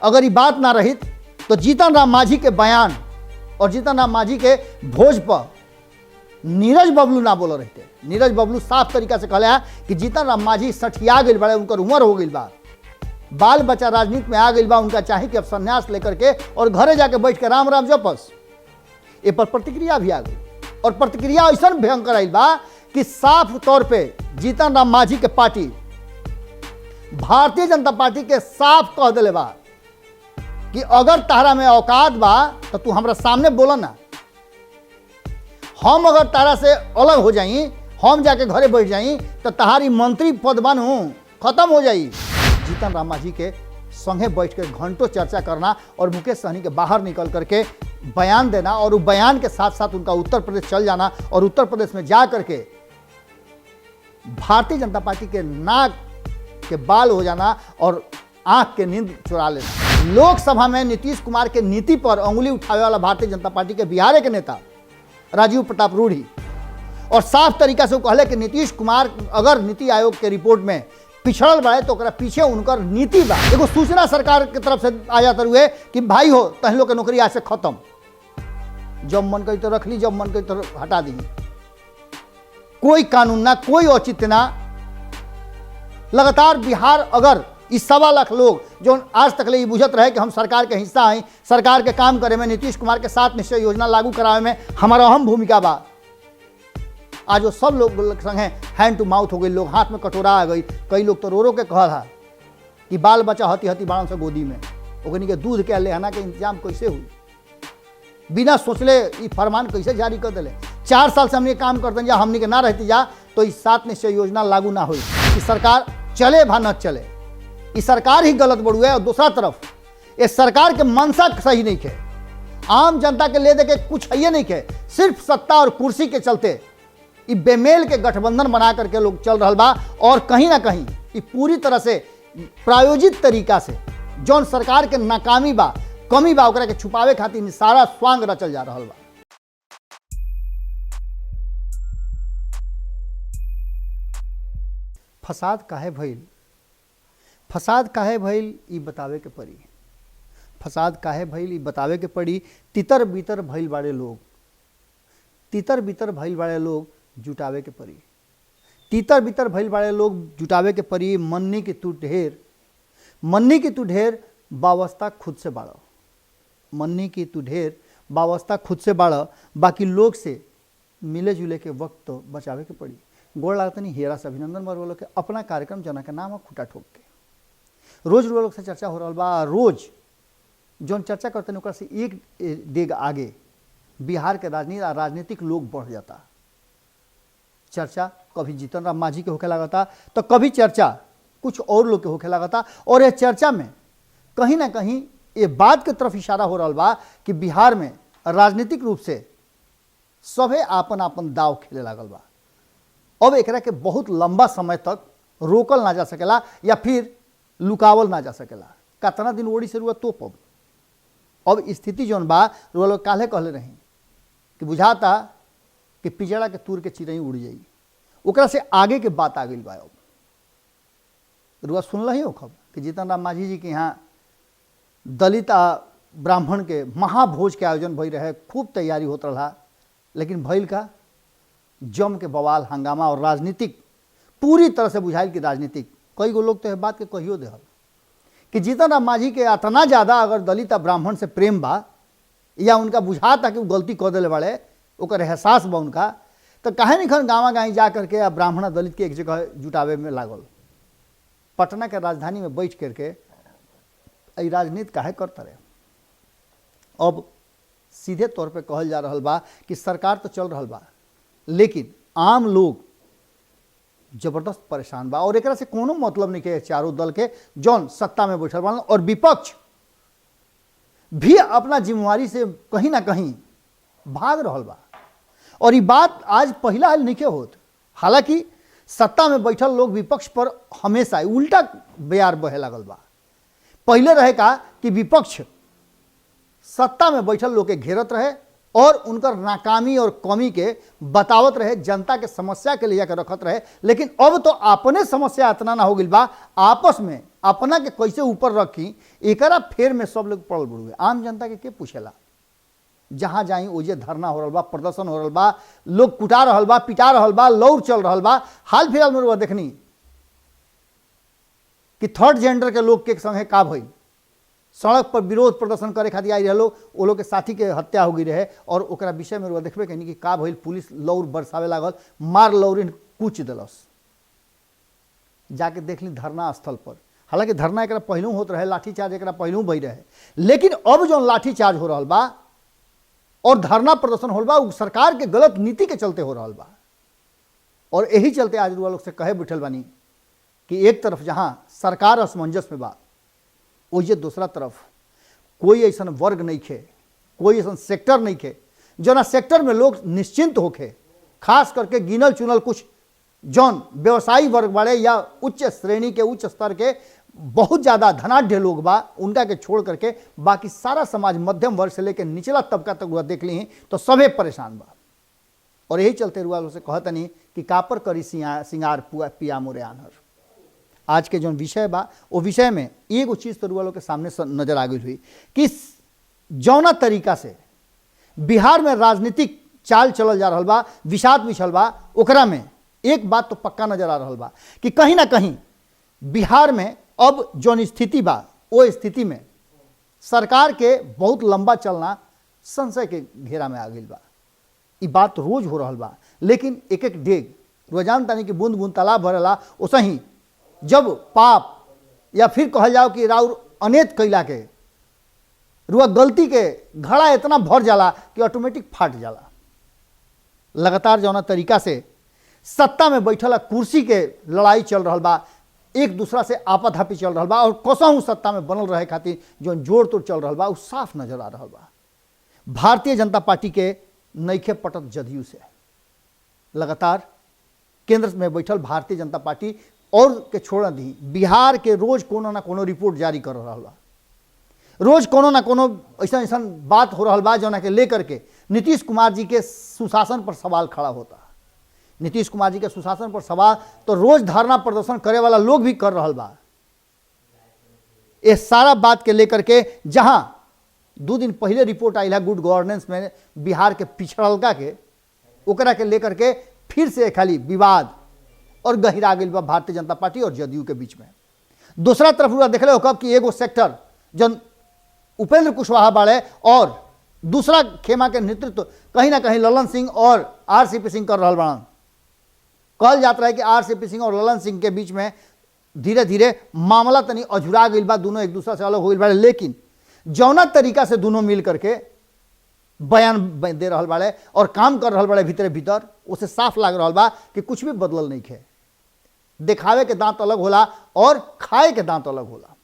अगर ये बात ना रही तो जीतन राम मांझी के बयान और जीतन राम मांझी के भोज पर नीरज बबलू ना बोल रहे थे। नीरज बबलू साफ तरीका से कहले कि जीतन राम मांझी सठिया गई बड़े, उनकर उम्र हो गई बा, बाल बच्चा राजनीति में आ गई बा, उनका चाहे कि अब संन्यास लेकर के और घरे जाके बैठ के राम राम जपस। ये पर प्रतिक्रिया भी आ गई और प्रतिक्रिया ऐसा भयंकर आई बा कि साफ तौर पे जीतन राम मांझी के पार्टी भारतीय जनता पार्टी के साफ कह दिले बा कि अगर तारा में औकात बा तो तू हमरा सामने बोला ना, हम अगर तारा से अलग हो जाई, हम जाके घरे बैठ जाई तो तहारी मंत्री पद बनू खत्म हो जाई। जीतन राम मांझी के संगे बैठ के घंटों चर्चा करना और मुकेश सहनी के बाहर निकल करके बयान देना और उस बयान के साथ साथ उनका उत्तर प्रदेश चल जाना और उत्तर प्रदेश में जा करके भारतीय जनता पार्टी के नाक के बाल हो जाना और आंख के नींद चुरा लेना। लोकसभा में नीतीश कुमार के नीति पर अंगुली उठावे वाला भारतीय जनता पार्टी के बिहार के नेता राजीव प्रताप रूढ़ी और साफ तरीका से वो कहले कि नीतीश कुमार अगर नीति आयोग के रिपोर्ट में पिछड़ल बड़े तो पीछे उनकर नीति बा। एगो सूचना सरकार की तरफ से आ जाते हुए कि भाई हो तहन लोग के नौकरी आज से खत्म, जब मन करी तो रख ली, जब मन करी तो हटा दी। कोई कानून ना, कोई औचित्य ना। लगातार बिहार अगर इस 1.25 लाख लोग जो आज तक ले बुझत रहे कि हम सरकार के हिस्सा हैं, सरकार के काम करे में, नीतीश कुमार के 7 निश्चय योजना लागू करावे में हमारा अहम भूमिका बा, आज वो सब लोग संगे हैंड टू माउथ हो गई, लोग हाथ में कटोरा आ गई। कई लोग तो रो रो के कहल हा कि बाल बच्चा हती हती बाड़न से गोदी में, ओकनी के दूध के लेहना के इंतजाम कैसे हुई, बिना सोचले ये फरमान कैसे जारी कर दिले। 4 साल से हमने काम करते जा, हमने के ना रहती जा तो इस 7 निश्चय योजना लागू ना हुई। इस सरकार चले भा न चले, इस सरकार ही गलत बड़ुए। और दूसरा तरफ इस सरकार के मंशा सही नहीं है, आम जनता के ले दे के कुछ है नहीं है, सिर्फ सत्ता और कुर्सी के चलते ये बेमेल के गठबंधन बना करके लोग चल रहा बा। और कहीं ना कहीं ये पूरी तरह से प्रायोजित तरीका से जौन सरकार के नाकामी बा, कमी बा, ओकरा के छुपावे खातिर सारा स्वांग रचल जा रहा बा। फसाद काहे भइल, फसाद काहे भइल ई बतावे के पड़ी, फसाद काहे भइल ई बतावे के पड़ी। तितर बितर भइल बाड़े लोग, तितर बितर भइल बाड़े लोग जुटावे के पड़ी, तितर बितर भइल बाड़े लोग जुटावे के पड़ी। मन्नी की तू ढेर, मन्नी की तू ढेर वावस्था खुद से बाड़ा, मन्नी की तू ढेर वावस्था खुद से बाड़ा, बाकी लोग से मिले जुले के वक्त तो बचावे के पड़ी। गोड़ लागतनी हेरा से अभिनंदन बर वालों के अपना कार्यक्रम जना के नाम खुटा ठोक के रोज लोग से चर्चा हो रहा बा। रोज जौन चर्चा करते हैं से एक डेग आगे बिहार के राजनीतिक लोग बढ़ जाता। चर्चा कभी जीतन राम मांझी के होके लागता तो कभी चर्चा कुछ और लोग के होके लागता। और ये चर्चा में कहीं ना कहीं ये बात के तरफ इशारा हो रहा बा कि बिहार में राजनीतिक रूप से सभे आपन आपन दाव खेले लागल बा। अब एकरा के बहुत लंबा समय तक रोकल ना जा सकेला या फिर लुकावल ना जा सकेला। कितना दिन ओड़ी से रुआ तोप अब स्थिति जौन बा रुआ लोग काले कहले रही कि बुझाता कि पिजड़ा के तूर के चिड़ई उड़ जाई, ओकरा से आगे के बात आ गई बा। अब रुआ सुन रही हो खबर कि जीतन राम मांझी जी के यहाँ दलित आ ब्राह्मण के महाभोज के आयोजन भई रहे, खूब तैयारी होत रहा, लेकिन भइल का जम के बवाल हंगामा और राजनीतिक पूरी तरह से बुझाइल कि राजनीतिक। कई गो लोग तो यह बात के कहियो देहल कि जीतन राम मांझी के इतना ज़्यादा अगर दलित आ ब्राह्मण से प्रेम बा या उनका बुझाता कि वो गलती कर दिले बड़े, ओकर एहसास बा उनका, तो काहे नहीं खन गाँव गाँव जा करके आ ब्राह्मण दलित के एक जगह जुटावे में लागल। पटना के राजधानी में बैठ करके राजनीति काहे करता रहे। अब सीधे तौर पे कहल जा रहा बा कि सरकार तो चल रहा बा, लेकिन आम लोग जबरदस्त परेशान बा। और एकरा से कोनो मतलब नहीं के चारों दल के जौन सत्ता में बैठल बा और विपक्ष भी अपना जिम्मेवारी से कहीं ना कहीं भाग रहा बा। और ये बात आज पहला हाल नहीं के होत, हालांकि सत्ता में बैठल लोग विपक्ष पर हमेशा उल्टा बयार बहे लागल बा। पहले रहे का कि विपक्ष सत्ता में बैठल लोग के घेरत रहे और उनकर नाकामी और कमी के बतावत रहे, जनता के समस्या के ले जाकर रखत रहे। लेकिन अब तो अपने समस्या इतना ना हो गई बा, आपस में अपना के कैसे ऊपर रखी एकरा फेर में सब लोग पड़ल बुड़ुए। आम जनता के पूछेला? जहां जाई ओजे धरना हो रहा बा, प्रदर्शन हो रहा बा, लोग कुटा रहा बा, पिटा रहा बा, लौर चल रहा बा। हाल फिलहाल में देखनी कि थर्ड जेंडर के लोग के संगे का भइल, सड़क पर विरोध प्रदर्शन करे खातिर आई रहे लोग, वो लोग के साथी के हत्या हो गई रहे। और ओकरा विषय में देखबे कहीं कि का भइल, पुलिस लौर बरसावे लागल, मार लौरिन कूच दिलस। जाके देख ली धरना स्थल पर। हालांकि धरना एक पहलू होत रहे, लाठीचार्ज एक पहलू भई रहे, लेकिन अब जो लाठीचार्ज हो रहा बा और धरना प्रदर्शन हो रहा बा, सरकार के गलत नीति के चलते हो रहा बा। और यही चलते आज लोग से कहे बैठल बानी कि एक तरफ जहां सरकार असमंजस में बा, ओजे दूसरा तरफ कोई ऐसा वर्ग नहीं खे, कोई ऐसा सेक्टर नहीं खे जना सेक्टर में लोग निश्चिंत होके, खास करके गिनल चुनल कुछ जौन व्यवसायी वर्ग वाले या उच्च श्रेणी के, उच्च स्तर के बहुत ज़्यादा धनाढ़ लोग बा, उनका के छोड़ करके बाकी सारा समाज मध्यम वर्ग से लेकर निचला तबका तक हुआ देख ली तो सभी परेशान बा। और यही चलते रुआ से कहतनी कि कापर करी सिंगार पिया मोरे आनहर। आज के जो विषय बा वो विषय में एगो चीज़ तो रुआ लोग के सामने नजर आ गई हुई कि जौना तरीका से बिहार में राजनीतिक चाल चलल जा रहा बा, विषाद बिछल बा, ओकरा में एक बात तो पक्का नजर आ रहा बा कि कहीं ना कहीं बिहार में अब जौन स्थिति बा, वो स्थिति में सरकार के बहुत लंबा चलना संशय के घेरा में आ गई बा। ये बात रोज हो रहा बा, लेकिन एक एक डेग रोजान तानी कि बूंद बूंद तालाब भरेला। ओसा ही जब पाप या फिर कहल जाओ कि राउर अनेत कैला के रुआ गलती के घड़ा इतना भर जाला कि ऑटोमेटिक फाट जाला। लगातार जौना तरीका से सत्ता में बैठला कुर्सी के लड़ाई चल रहा बा, एक दूसरा से आपाधापी चल रहा बा, और कसहू सत्ता में बनल रहे खातिर जो जोड़ तोड़ चल रहा बा, वो साफ नजर आ रहा बा। भारतीय जनता पार्टी के नईखे पटत जदयू से। लगातार केंद्र में बैठल भारतीय जनता पार्टी और के छोड़ दी बिहार के रोज कोनो ना कोनो रिपोर्ट जारी कर रहा बा, रोज कोनो ना कोनो ऐसा ऐसा बात हो रहा बा जौना के लेकर के नीतीश कुमार जी के सुशासन पर सवाल खड़ा होता। नीतीश कुमार जी के सुशासन पर सवाल तो रोज धरना प्रदर्शन करे वाला लोग भी कर रहा बा। ये सारा बात के लेकर के जहां 2 दिन पहले रिपोर्ट आई है गुड गवर्नेंस में बिहार के पिछड़लका के, ओकरा के लेकर के फिर से खाली विवाद और गहिरा गई बा भारतीय जनता पार्टी और जदयू के बीच में। दूसरा तरफ पूरा देख लो कब कि एगो सेक्टर जन उपेंद्र कुशवाहा बाड़े और दूसरा खेमा के नेतृत्व कहीं ना कहीं ललन सिंह और आरसीपी सिंह कर रहा बा। कहल जाता है कि आरसीपी सिंह और ललन सिंह के बीच में धीरे धीरे मामला तनी अझुरा गई बा, दोनों एक दूसरा से अलग हो गई बा। लेकिन जौना तरीका से दोनों मिल करके बयान दे रहा बाड़े और काम कर रहा बाड़े भीतर भीतर, उसे साफ लग रहा बा कि कुछ भी बदलल नहीं खे। दिखावे के दांत अलग होला और खाए के दांत अलग होला।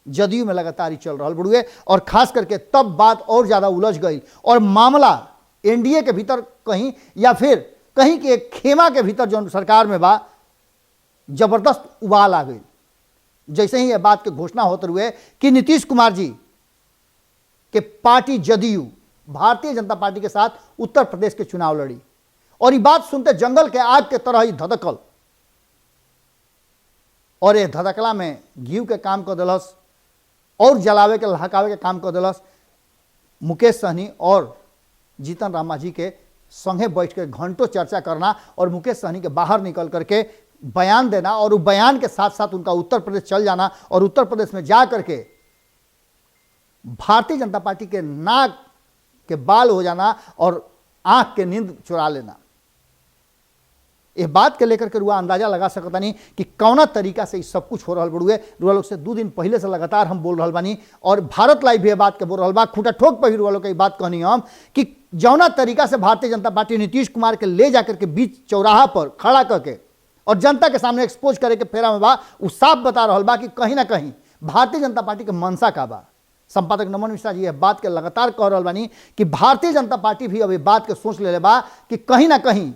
जदयू में लगातार ही चल रहा बड़ुए, और खास करके तब बात और ज्यादा उलझ गई और मामला एनडीए के भीतर कहीं या फिर कहीं के खेमा के भीतर जो सरकार में बा जबरदस्त उबाल आ गई। जैसे ही यह बात के घोषणा होते हुए कि नीतीश कुमार जी के पार्टी जदयू भारतीय जनता पार्टी के साथ उत्तर प्रदेश के चुनाव लड़ी, और ये बात सुनते जंगल के आग के तरह ही धधकल, और ये धधकला में घी के काम कर दिलस और जलावे के लहकावे के काम कर दिलस। मुकेश सहनी और जीतन राम मांझी के संगे बैठ के घंटों चर्चा करना और मुकेश सहनी के बाहर निकल करके बयान देना, और उस बयान के साथ साथ उनका उत्तर प्रदेश चल जाना और उत्तर प्रदेश में जा करके भारतीय जनता पार्टी के नाक के बाल हो जाना और आंख के नींद चुरा लेना। इस बात के लेकर के रुआ अंदाजा लगा सकता नहीं कि कौना तरीका से सब कुछ हो रहा बड़ुए। रुआ लोग से 2 दिन पहले से लगातार हम बोल रहा बानी, और भारत लाइव भी बात के बोल रहा बा, खूंटा ठोक पर भी रुआ लोग की बात कहनी हम कि जौना तरीका से भारतीय जनता पार्टी नीतीश कुमार के ले जाकर के बीच चौराहा पर खड़ा करके और जनता के सामने एक्सपोज करे के फेरा में बा, उ साफ बता रहा बा कि कहीं ना कहीं भारतीय जनता पार्टी के मनसा का बा। संपादक नमन मिश्रा जी यह बात के लगातार कह रहा बानी कि भारतीय जनता पार्टी भी अब बात के सोच ले बा कि कहीं ना कहीं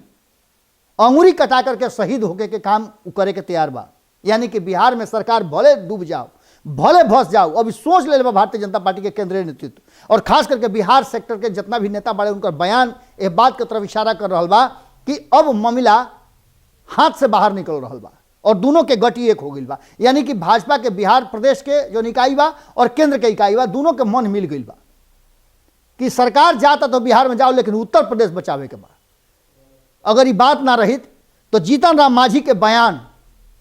अंगुरी कटा करके शहीद होके के काम करे के तैयार बा। यानी कि बिहार में सरकार भले डूब जाओ, भले भस जाओ, अभी सोच ले भारतीय जनता पार्टी के केंद्रीय नेतृत्व और खास करके बिहार सेक्टर के जितना भी नेता बड़े उनका बयान ए बात के तरफ इशारा कर रहा बा कि अब मामला हाथ से बाहर निकल रहा बा और दोनों के गति एक हो गई बा। यानी कि भाजपा के बिहार प्रदेश के जो इकाई बा और केंद्र के इकाई बा, दोनों के मन मिल गई बा कि सरकार जाता तो बिहार में जाओ लेकिन उत्तर प्रदेश बचावे के बा। अगर ये बात ना रही तो जीतन राम मांझी के बयान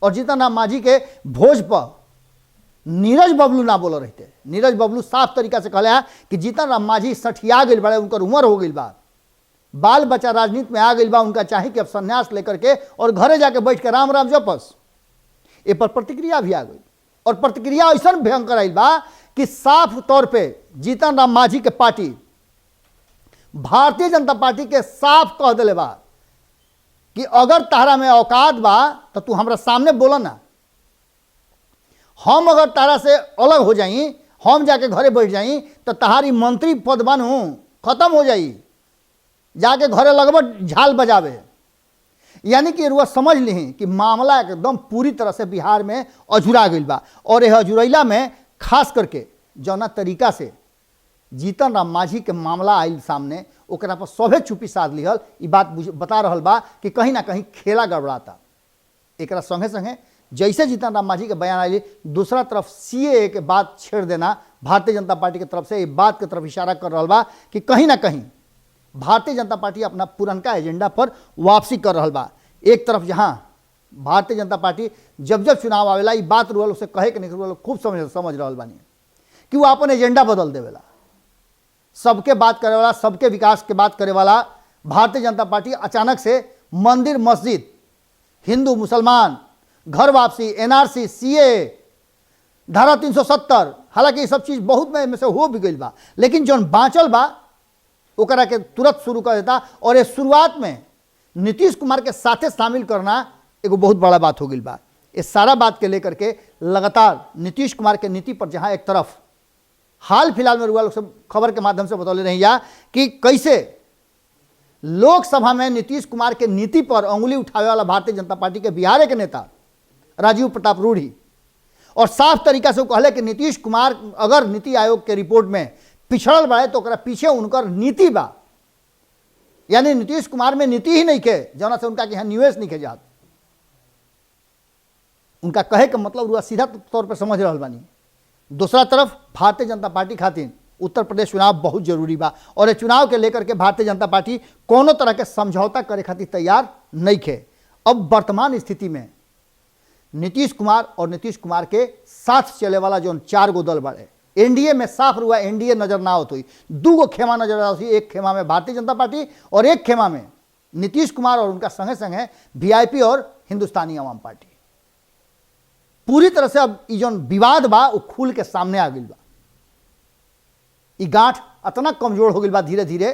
और जीतन राम मांझी के भोज पर नीरज बबलू ना बोल रहते। नीरज बबलू साफ तरीका से कहले है कि जीतन राम मांझी सठिया गई बड़े, उनकर उम्र हो गई बा, बाल बच्चा राजनीति में आ गई बा, उनका चाहे कि अब संन्यास लेकर के और घरे जाके बैठ के राम राम जपस। ए पर प्रतिक्रिया भी आ गई और प्रतिक्रिया ऐसा भयंकर आई बा कि साफ तौर पे जीतन राम मांझी के पार्टी भारतीय जनता पार्टी के साफ कह दिले बा कि अगर तारा में औकात बा तो तू हमरा सामने बोला ना, हम अगर तारा से अलग हो जाई, हम जाके घरे बैठ जाई तो तहारी मंत्री पद बनू खत्म हो जाई, जाके घरे लगभग झाल बजावे। यानी कि रुआ समझ ली कि मामला एकदम पूरी तरह से बिहार में अझुरा गई बा और यह अझुरैला में खास करके जौना तरीका से जीतन राम मांझी के मामला आयल सामने ओकरा पर सभे चुप्पी साध लिहल। ई बात बता रहल बा कि कहीं ना कहीं खेला गड़बड़ाता। एकरा संगे संगे जैसे जीतन राम मांझी के बयान आए, दूसरा तरफ सीए के बात छेड़ देना भारतीय जनता पार्टी की तरफ से ये बात की तरफ इशारा कर रहा बा कि कहीं ना कहीं भारतीय जनता पार्टी अपना पुरनका एजेंडा पर वापसी कर रहा बा। एक तरफ जहां भारतीय जनता पार्टी जब जब चुनाव आवेला ये बात रुअल उसे कहे के नहीं खूब समझ रहा बानी कि वो अपन एजेंडा बदल देवेला, सबके बात करे वाला, सबके विकास के बात करे वाला भारतीय जनता पार्टी अचानक से मंदिर मस्जिद, हिंदू मुसलमान, घर वापसी, एनआरसी, सीए, धारा 370, हालांकि ये सब चीज बहुत में से हो भी गई बा, लेकिन जौन बाँचल बा ओकरा के तुरंत शुरू कर देता। और ये शुरुआत में नीतीश कुमार के साथे शामिल करना एगो बहुत बड़ा बात हो गई बा। इस सारा बात के लेकर के लगातार नीतीश कुमार के नीति पर जहां एक तरफ हाल फिलहाल में रुआ लोग सब खबर के माध्यम से बतौले रही या कि कैसे लोकसभा में नीतीश कुमार के नीति पर अंगुली उठावे वाला भारतीय जनता पार्टी के बिहार के नेता राजीव प्रताप रूढ़ी और साफ तरीका से कहले कि नीतीश कुमार अगर नीति आयोग के रिपोर्ट में पिछड़ल बा तो ओकरा पीछे उनकर नीति बा। यानी नीतीश कुमार में नीति ही नहीं के जना से उनका यहाँ निवेश नहीं के जात। उनका कहे का मतलब रुआ सीधा तौर पर समझ रहा बानी। दूसरा तरफ भारतीय जनता पार्टी खातिर उत्तर प्रदेश चुनाव बहुत जरूरी बा और ये चुनाव के लेकर के भारतीय जनता पार्टी कोनो तरह के समझौता करे खातिर तैयार नहीं खे। अब वर्तमान स्थिति में नीतीश कुमार और नीतीश कुमार के साथ चले वाला जो 4 गो दल बड़े एनडीए में साफ रुआ एनडीए नजर ना होती, 2 गो खेमा नजर आती। एक खेमा में भारतीय जनता पार्टी और एक खेमा में नीतीश कुमार और उनका संगे संगे वीआईपी और हिंदुस्तानी आवाम पार्टी। पूरी तरह से अब जो विवाद बा वो खुल के सामने आ गई बा। ई गांठ इतना कमजोर हो गई बा धीरे धीरे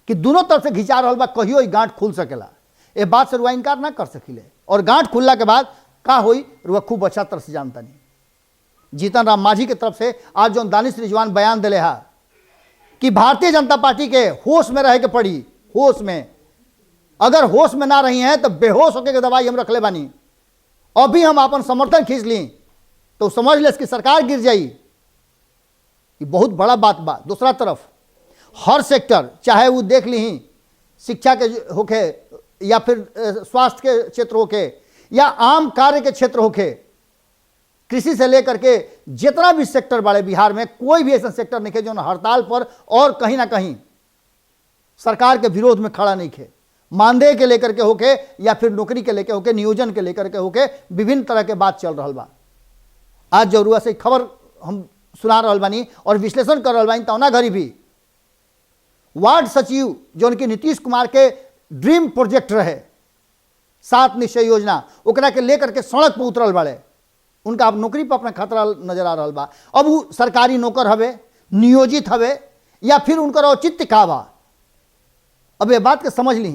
कि दोनों तरफ से घिंचा रहा बा, कहियो ई गांठ खुल सकेला। ये बात से रुआ इनकार ना कर सकिले और गांठ खुलला के बाद का होई रुआ खूब अच्छा तरह से जानता नहीं। जीतन राम मांझी की तरफ से आज जो दानिश रिजवान बयान दिले है कि भारतीय जनता पार्टी के होश में रह के पड़ी, होश में, अगर होश में ना रही हैं तो बेहोश होके के दवाई हम रख ले बानी। अभी हम अपन समर्थन खींच ली तो समझ ले इसकी सरकार गिर जाई। ये बहुत बड़ा बात बा। दूसरा तरफ हर सेक्टर चाहे वो देख ली शिक्षा के होके या फिर स्वास्थ्य के क्षेत्र होके या आम कार्य के क्षेत्र होके, कृषि से लेकर के जितना भी सेक्टर बड़े बिहार में कोई भी ऐसा सेक्टर नहीं है जो हड़ताल पर और कहीं ना कहीं सरकार के विरोध में खड़ा नहीं है। मानदेय के लेकर के होके या फिर नौकरी के लेकर होके, नियोजन के लेकर के होके विभिन्न तरह के बात चल रहा बा। आज जरूर से खबर हम सुना रहा बानी और विश्लेषण कर रहा बानी। तौना घड़ी भी वार्ड सचिव जो उनके नीतीश कुमार के ड्रीम प्रोजेक्ट रहे 7 निश्चय योजना, ओकरा के लेकर के सड़क पर उतरल बाड़े। उनका अब नौकरी पर अपना खतरा नजर आ रहा बा। अब वो सरकारी नौकर हवे, नियोजित हवे या फिर उनकर औचित्य का बा। अब ये बात के समझ ली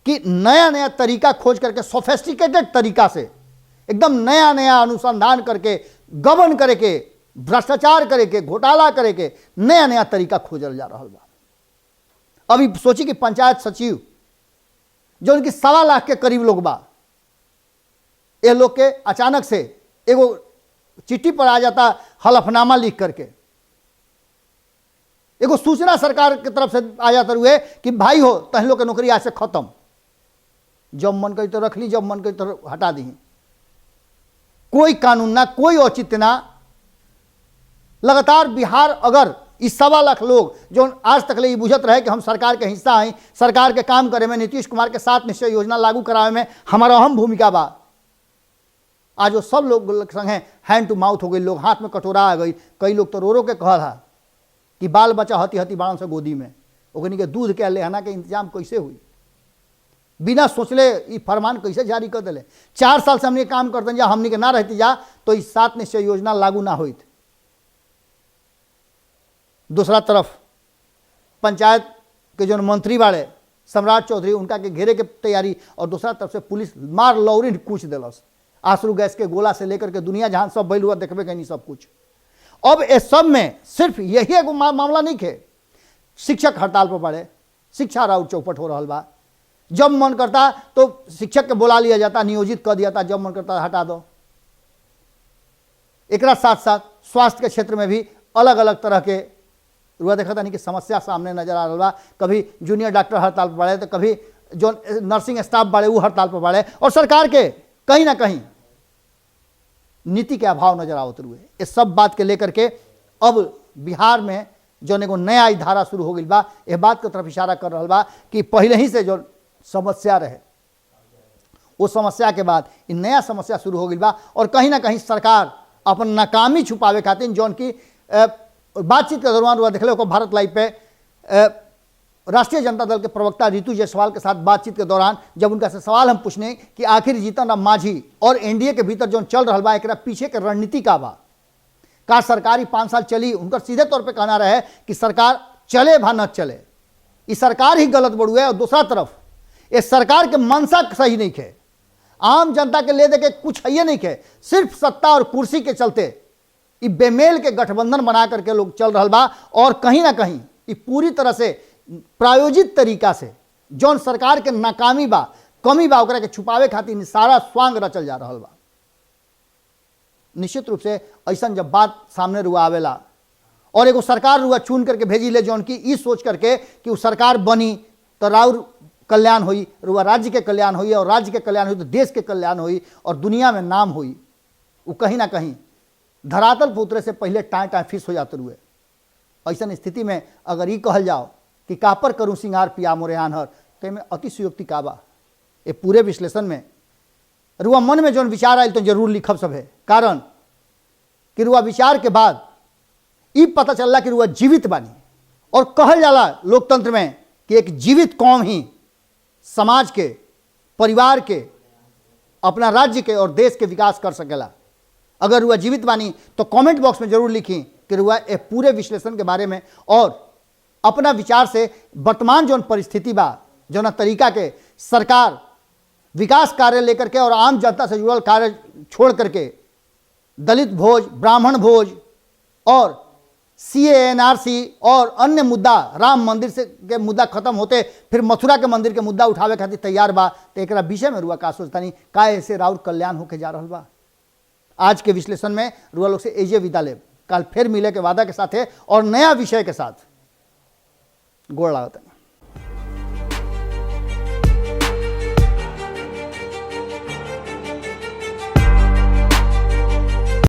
कि नया नया तरीका खोज करके सोफेस्टिकेटेड तरीका से एकदम नया नया अनुसंधान करके गबन करे के, भ्रष्टाचार करे के, घोटाला करे के नया नया तरीका खोजल जा रहा बा। अभी सोची कि पंचायत सचिव जो उनकी 1.25 लाख के करीब लोग बा, ये लोग के अचानक से एगो चिट्ठी पर आ जाता हलफनामा लिख करके, एगो सूचना सरकार की तरफ से आ जाता हुए कि भाई हो तहन लोग के नौकरी आज से खत्म, जब मन करी तो रख ली, जब मन करी तो हटा दी। कोई कानून ना, कोई औचित्य ना। लगातार बिहार अगर इस 1.25 लाख लोग जो आज तक ले बुझत रहे कि हम सरकार के हिस्सा हैं, सरकार के काम करे में, नीतीश कुमार के 7 निश्चय योजना लागू करावे में हमारा अहम भूमिका बा, आज वो सब लोग संगे हैंड टू माउथ हो गई, लोग हाथ में कटोरा आ गई। कई लोग तो रो रो के कहा था कि बाल बच्चा हती हती बाण से गोदी में, ओकनी के दूध के लेहना के इंतजाम कैसे हुई, बिना सोचले ये फरमान कैसे जारी कर दिले। 4 साल से हमने काम करते जा, हमने के ना रहती जा तो इस 7 निश्चय योजना लागू ना हुई। दूसरा तरफ पंचायत के जो मंत्री वाले सम्राट चौधरी, उनका के घेरे के तैयारी, और दूसरा तरफ से पुलिस मार लौरी कूच दिलस, आंसू गैस के गोला से लेकर के दुनिया जहां सब बैल हुआ देखबे कहीं सब कुछ। अब इस सब में सिर्फ यही एगो मामला नहीं है, शिक्षक हड़ताल पर पड़े, शिक्षा राउर चौपट हो रहा बा, जब मन करता तो शिक्षक के बुला लिया जाता, नियोजित कर दिया था, जब मन करता हटा दो। एक साथ साथ स्वास्थ्य के क्षेत्र में भी अलग अलग तरह के रुआ देखा था नहीं कि समस्या सामने नजर आ रहा बा। कभी जूनियर डॉक्टर हड़ताल पर पड़े, तो कभी जो नर्सिंग स्टाफ बढ़े वो हड़ताल पर पड़े, और सरकार के कहीं ना कहीं नीति के अभाव नजर आवत हुए। इस सब बात के लेकर के अब बिहार में जो एगो नया धारा शुरू हो गई बा, यह बात की तरफ इशारा कर रहा बा कि पहले ही से जो समस्या रहे, वो समस्या के बाद इन नया समस्या शुरू हो गई बा, और कहीं ना कहीं सरकार अपन नाकामी छुपावे खातिर जौन की बातचीत के दौरान हुआ देख लो भारत लाइव पे राष्ट्रीय जनता दल के प्रवक्ता रितु जायसवाल के साथ बातचीत के दौरान जब उनका से सवाल हम पूछने कि आखिर जीतन राम मांझी और एनडीए के भीतर जो चल रहा बा, एक पीछे के रणनीति का बा, का सरकारी 5 साल चली, उनका सीधे तौर पे कहना रहे कि सरकार चले भा न चले, इस सरकार ही गलत बड़ू है। और दूसरा तरफ इस सरकार के मंशा सही नहीं है, आम जनता के ले दे के कुछ है नहीं है, सिर्फ सत्ता और कुर्सी के चलते ये बेमेल के गठबंधन बना करके लोग चल रहा बा, और कहीं ना कहीं ये पूरी तरह से प्रायोजित तरीका से जौन सरकार के नाकामी बा, कमी बा, ओकरा के छुपावे खातिर सारा स्वांग रचल जा रहा बा। निश्चित रूप से ऐसा जब बात सामने रुआ आवेला और एगो सरकार रुआ चुन करके भेजी ले जौन की ई सोच करके कि वो सरकार बनी तो राउर कल्याण हुई, रुआ राज्य के कल्याण हुई, और राज्य के कल्याण हुई तो देश के कल्याण हुई, और दुनिया में नाम हुई, वो कहीं ना कहीं धरातल पर उतरे से पहले टाँ टाँ फिस हो जाते हुए। ऐसा स्थिति में अगर ये कहल जाओ कि कापर करूं सिंगार पिया मोरे आन्हर, तो में अतिशयोक्ति का बा। ये पूरे विश्लेषण में रुआ मन में जो विचार आयल तो जरूर लिखब सब है, कारण कि रुआ विचार के बाद ये पता चलला कि रुआ जीवित बानी, और कहल जाला लोकतंत्र में कि एक जीवित कौम ही समाज के, परिवार के, अपना राज्य के और देश के विकास कर सकेला। अगर रुआ जीवित बानी तो कमेंट बॉक्स में जरूर लिखी कि रुआ ए पूरे विश्लेषण के बारे में और अपना विचार से वर्तमान जो परिस्थिति बा, जो तरीका के सरकार विकास कार्य लेकर के और आम जनता से जुड़ल कार्य छोड़ करके दलित भोज, ब्राह्मण भोज और CANRC और अन्य मुद्दा, राम मंदिर से के मुद्दा खत्म होते फिर मथुरा के मंदिर के मुद्दा उठावे खातिर तैयार बा, तो एक विषय में रुआ का सोचतानी का ऐसे राउर कल्याण होके जा रहा बा। आज के विश्लेषण में रुआ लोग से एजे विदा लेब, कल फिर मिले के वादा के साथ है और नया विषय के साथ। गोड़ लागत।